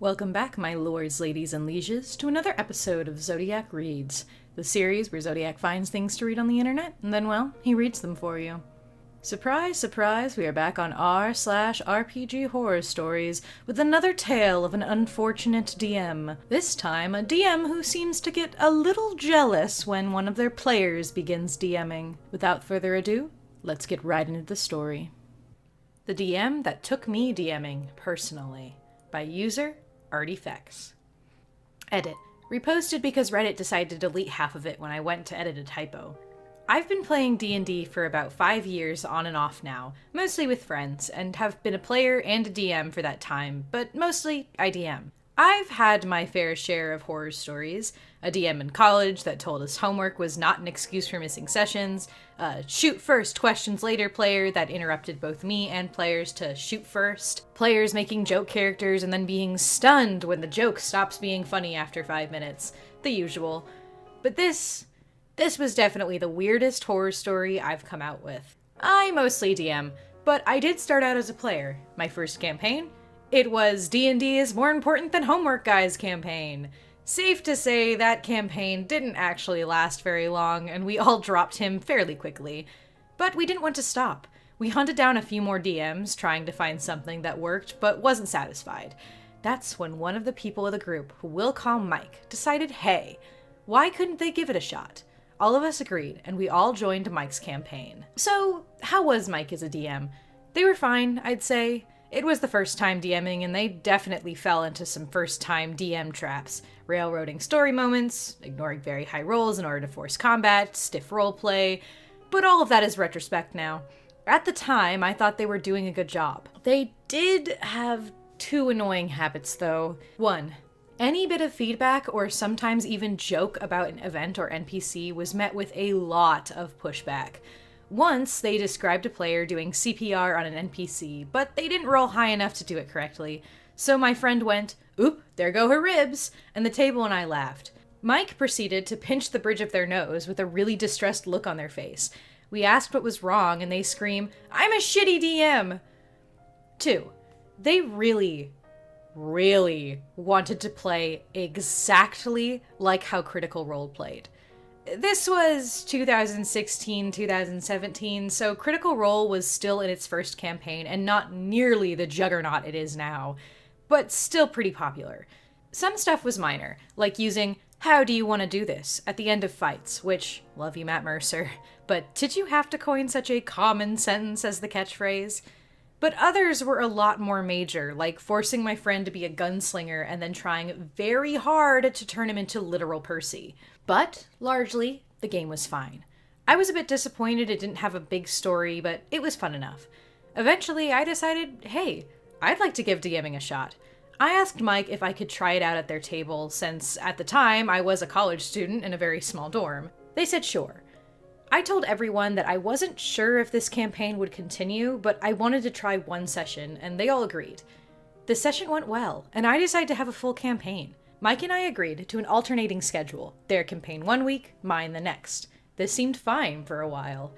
Welcome back, my lords, ladies, and lieges, to another episode of Zodiac Reads, the series where Zodiac finds things to read on the internet, and then, well, he reads them for you. Surprise, surprise, we are back on r/RPG horror stories with another tale of an unfortunate DM. This time, a DM who seems to get a little jealous when one of their players begins DMing. Without further ado, let's get right into the story. The DM That Took Me DMing Personally, by user Artifacts. Edit. Reposted because Reddit decided to delete half of it when I went to edit a typo. I've been playing D&D for about 5 years on and off now, mostly with friends, and have been a player and a DM for that time, but mostly I DM. I've had my fair share of horror stories, a DM in college that told us homework was not an excuse for missing sessions, a shoot first, questions later player that interrupted both me and players to shoot first, players making joke characters and then being stunned when the joke stops being funny after 5 minutes, the usual. But this was definitely the weirdest horror story I've come out with. I mostly DM, but I did start out as a player. My first campaign? It was D&D is more important than homework, guys campaign. Safe to say that campaign didn't actually last very long, and we all dropped him fairly quickly. But we didn't want to stop. We hunted down a few more DMs, trying to find something that worked, but wasn't satisfied. That's when one of the people of the group, who we'll call Mike, decided, hey, why couldn't they give it a shot? All of us agreed, and we all joined Mike's campaign. So, how was Mike as a DM? They were fine, I'd say. It was the first time DMing, and they definitely fell into some first-time DM traps. Railroading story moments, ignoring very high rolls in order to force combat, stiff roleplay, but all of that is retrospect now. At the time, I thought they were doing a good job. They did have 2 annoying habits, though. 1. Any bit of feedback or sometimes even joke about an event or NPC was met with a lot of pushback. Once, they described a player doing CPR on an NPC, but they didn't roll high enough to do it correctly. So my friend went, "Oop, there go her ribs," and the table and I laughed. Mike proceeded to pinch the bridge of their nose with a really distressed look on their face. We asked what was wrong, and they scream, "I'm a shitty DM!" 2. They really wanted to play exactly like how Critical Role played. This was 2016, 2017, so Critical Role was still in its first campaign and not nearly the juggernaut it is now, but still pretty popular. Some stuff was minor, like using "how do you want to do this" at the end of fights, which, love you Matt Mercer, but did you have to coin such a common sentence as the catchphrase? But others were a lot more major, like forcing my friend to be a gunslinger and then trying very hard to turn him into literal Percy. But, largely, the game was fine. I was a bit disappointed it didn't have a big story, but it was fun enough. Eventually, I decided, hey, I'd like to give DMing a shot. I asked Mike if I could try it out at their table, since, at the time, I was a college student in a very small dorm. They said sure. I told everyone that I wasn't sure if this campaign would continue, but I wanted to try one session, and they all agreed. The session went well, and I decided to have a full campaign. Mike and I agreed to an alternating schedule, their campaign 1 week, mine the next. This seemed fine for a while.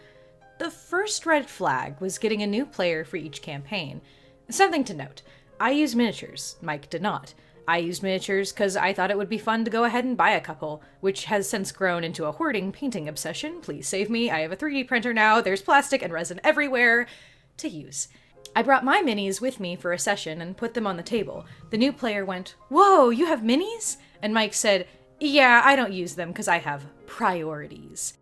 The first red flag was getting a new player for each campaign. Something to note, I used miniatures, Mike did not. I used miniatures because I thought it would be fun to go ahead and buy a couple, which has since grown into a hoarding painting obsession. Please save me, I have a 3D printer now, there's plastic and resin everywhere to use. I brought my minis with me for a session and put them on the table. The new player went, "Whoa, you have minis?" And Mike said, "Yeah, I don't use them because I have priorities."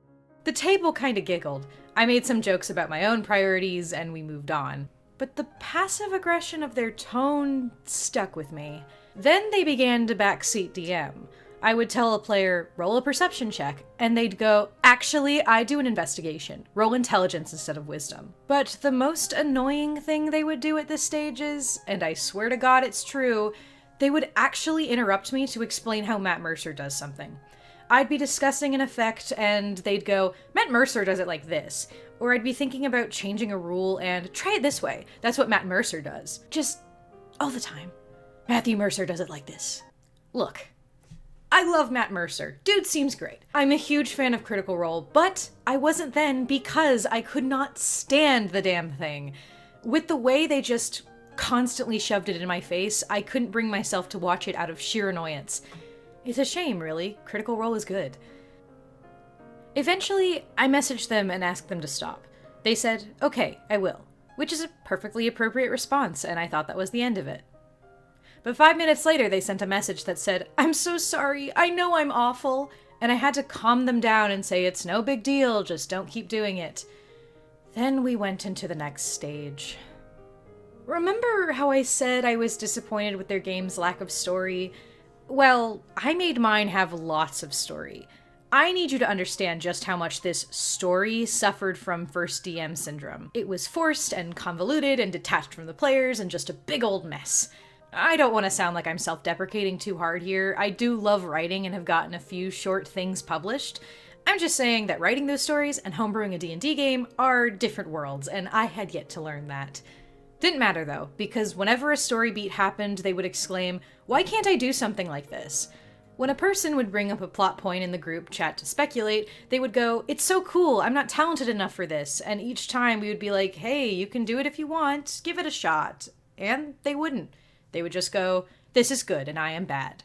The table kinda giggled. I made some jokes about my own priorities and we moved on. But the passive aggression of their tone stuck with me. Then they began to backseat DM. I would tell a player, roll a perception check, and they'd go, "Actually, I do an investigation. Roll intelligence instead of wisdom." But the most annoying thing they would do at this stage is, and I swear to God it's true, they would actually interrupt me to explain how Matt Mercer does something. I'd be discussing an effect, and they'd go, "Matt Mercer does it like this." Or I'd be thinking about changing a rule and, "Try it this way. That's what Matt Mercer does." Just all the time. "Matthew Mercer does it like this." Look. I love Matt Mercer. Dude seems great. I'm a huge fan of Critical Role, but I wasn't then because I could not stand the damn thing. With the way they just constantly shoved it in my face. I couldn't bring myself to watch it out of sheer annoyance. It's a shame, really. Critical Role is good. Eventually, I messaged them and asked them to stop. They said, okay, I will, which is a perfectly appropriate response, and I thought that was the end of it. But 5 minutes later, they sent a message that said, I'm so sorry, I know I'm awful, and I had to calm them down and say it's no big deal, just don't keep doing it. Then we went into the next stage. Remember how I said I was disappointed with their game's lack of story? Well, I made mine have lots of story. I need you to understand just how much this story suffered from first DM syndrome. It was forced and convoluted and detached from the players and just a big old mess. I don't want to sound like I'm self-deprecating too hard here. I do love writing and have gotten a few short things published. I'm just saying that writing those stories and homebrewing a D&D game are different worlds, and I had yet to learn that. Didn't matter though, because whenever a story beat happened, they would exclaim, "Why can't I do something like this?" When a person would bring up a plot point in the group chat to speculate, they would go, "It's so cool, I'm not talented enough for this," and each time we would be like, "Hey, you can do it if you want, give it a shot." And they wouldn't. They would just go, "This is good and I am bad."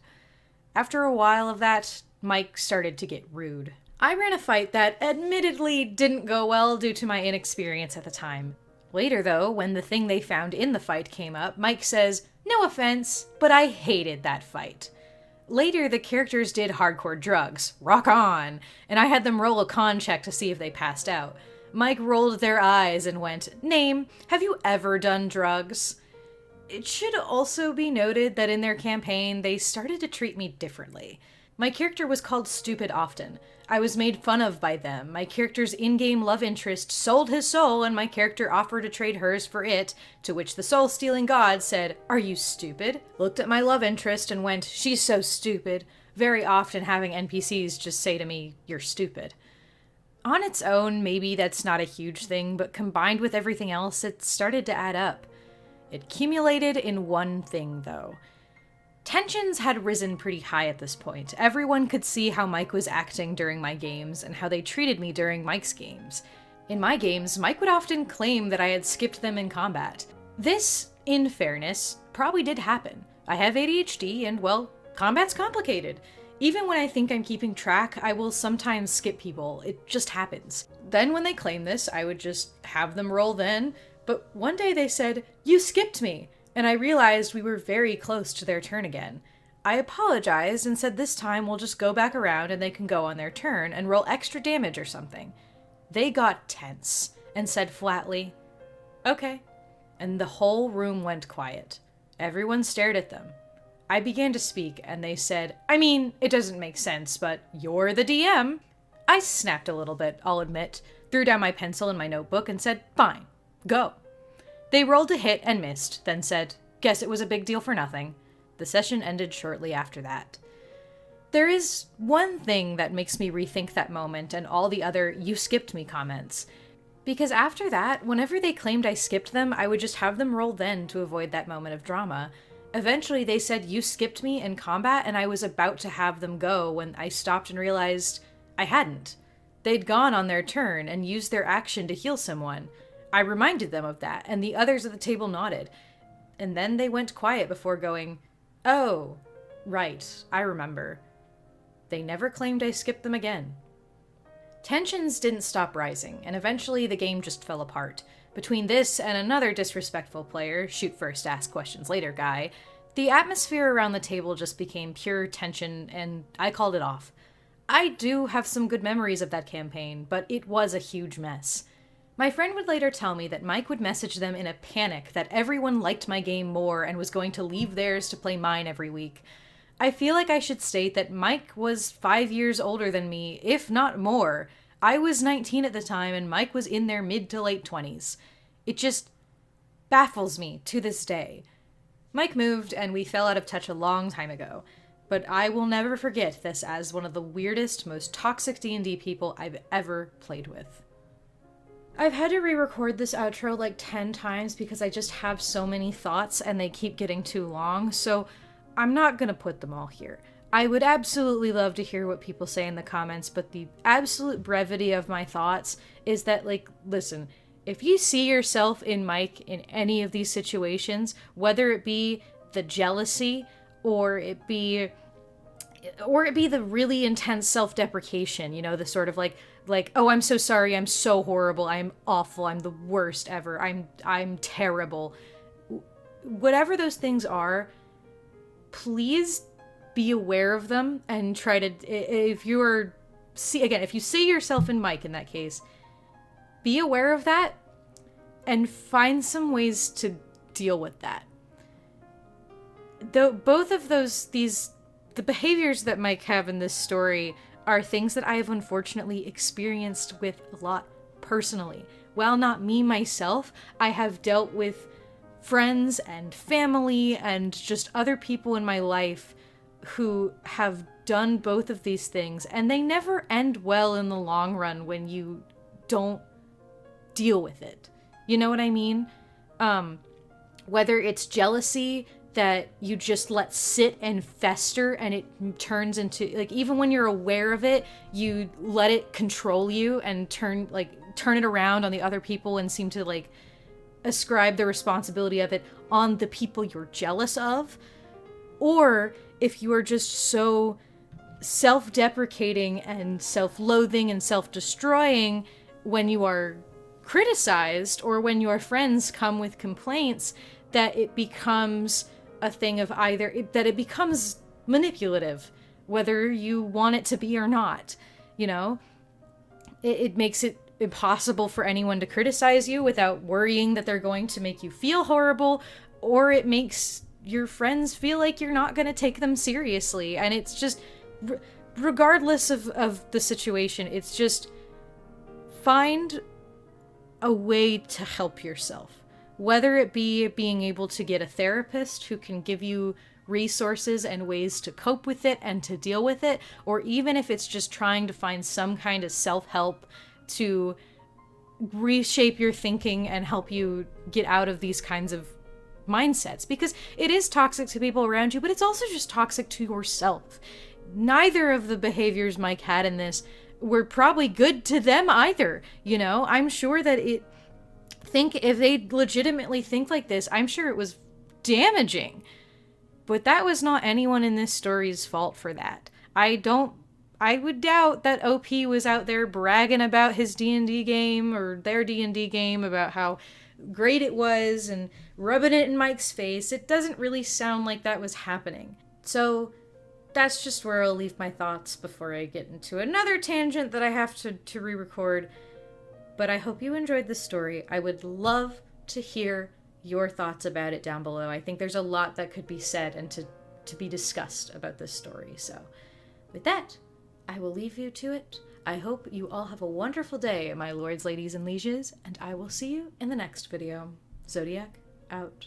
After a while of that, Mike started to get rude. I ran a fight that admittedly didn't go well due to my inexperience at the time. Later though, when the thing they found in the fight came up, Mike says, "No offense, but I hated that fight." Later, the characters did hardcore drugs. Rock on! And I had them roll a con check to see if they passed out. Mike rolled their eyes and went, "Name, have you ever done drugs?" It should also be noted that in their campaign, they started to treat me differently. My character was called stupid often. I was made fun of by them. My character's in-game love interest sold his soul, and my character offered to trade hers for it, to which the soul-stealing god said, "Are you stupid?" Looked at my love interest and went, "She's so stupid," very often having NPCs just say to me, "You're stupid." On its own, maybe that's not a huge thing, but combined with everything else, it started to add up. It accumulated in one thing, though. Tensions had risen pretty high at this point. Everyone could see how Mike was acting during my games and how they treated me during Mike's games. In my games, Mike would often claim that I had skipped them in combat. This, in fairness, probably did happen. I have ADHD and, well, combat's complicated. Even when I think I'm keeping track, I will sometimes skip people. It just happens. Then when they claim this, I would just have them roll then. But one day they said, "You skipped me," and I realized we were very close to their turn again. I apologized and said this time we'll just go back around and they can go on their turn and roll extra damage or something. They got tense and said flatly, "Okay," and the whole room went quiet. Everyone stared at them. I began to speak and they said, "I mean, it doesn't make sense, but you're the DM." I snapped a little bit, I'll admit, threw down my pencil and my notebook and said, "Fine. Go." They rolled a hit and missed, then said, "Guess it was a big deal for nothing." The session ended shortly after that. There is one thing that makes me rethink that moment and all the other "you skipped me" comments. Because after that, whenever they claimed I skipped them, I would just have them roll then to avoid that moment of drama. Eventually they said "you skipped me" in combat and I was about to have them go when I stopped and realized I hadn't. They'd gone on their turn and used their action to heal someone. I reminded them of that, and the others at the table nodded. And then they went quiet before going, "Oh, right, I remember." They never claimed I skipped them again. Tensions didn't stop rising, and eventually the game just fell apart. Between this and another disrespectful player, shoot first, ask questions later guy, the atmosphere around the table just became pure tension, and I called it off. I do have some good memories of that campaign, but it was a huge mess. My friend would later tell me that Mike would message them in a panic that everyone liked my game more and was going to leave theirs to play mine every week. I feel like I should state that Mike was 5 years older than me, if not more. I was 19 at the time and Mike was in their mid to late 20s. It just baffles me to this day. Mike moved and we fell out of touch a long time ago, but I will never forget this as one of the weirdest, most toxic D&D people I've ever played with. I've had to re-record this outro like 10 times because I just have so many thoughts and they keep getting too long, so I'm not gonna put them all here. I would absolutely love to hear what people say in the comments, but the absolute brevity of my thoughts is that, like, listen, if you see yourself in Mike in any of these situations, whether it be the jealousy or it be the really intense self-deprecation, you know, the sort of like, oh, I'm so sorry, I'm so horrible, I'm awful, I'm the worst ever, I'm terrible. Whatever those things are, please be aware of them and try to, if you see yourself in Mike in that case, be aware of that and find some ways to deal with that. Though both of the behaviors that Mike have in this story are things that I have unfortunately experienced with a lot personally. While not me myself, I have dealt with friends and family and just other people in my life who have done both of these things, and they never end well in the long run when you don't deal with it. You know what I mean? Whether it's jealousy that you just let sit and fester and it turns into, like, even when you're aware of it, you let it control you and turn it around on the other people and seem to, like, ascribe the responsibility of it on the people you're jealous of. Or if you are just so self-deprecating and self-loathing and self-destroying when you are criticized or when your friends come with complaints, that it becomes a thing of that it becomes manipulative, whether you want it to be or not. You know, it makes it impossible for anyone to criticize you without worrying that they're going to make you feel horrible, or it makes your friends feel like you're not going to take them seriously. And it's just, regardless of the situation, it's just find a way to help yourself. Whether it be being able to get a therapist who can give you resources and ways to cope with it and to deal with it, or even if it's just trying to find some kind of self-help to reshape your thinking and help you get out of these kinds of mindsets, because it is toxic to people around you, but it's also just toxic to yourself. Neither of the behaviors Mike had in this were probably good to them either. You know, I'm sure that if they legitimately think like this, I'm sure it was damaging. But that was not anyone in this story's fault for that. I would doubt that OP was out there bragging about his D&D game or their D&D game about how great it was and rubbing it in Mike's face. It doesn't really sound like that was happening. So that's just where I'll leave my thoughts before I get into another tangent that I have to re-record. But I hope you enjoyed this story. I would love to hear your thoughts about it down below. I think there's a lot that could be said and to be discussed about this story. So with that, I will leave you to it. I hope you all have a wonderful day, my lords, ladies, and lieges, and I will see you in the next video. Zodiac, out.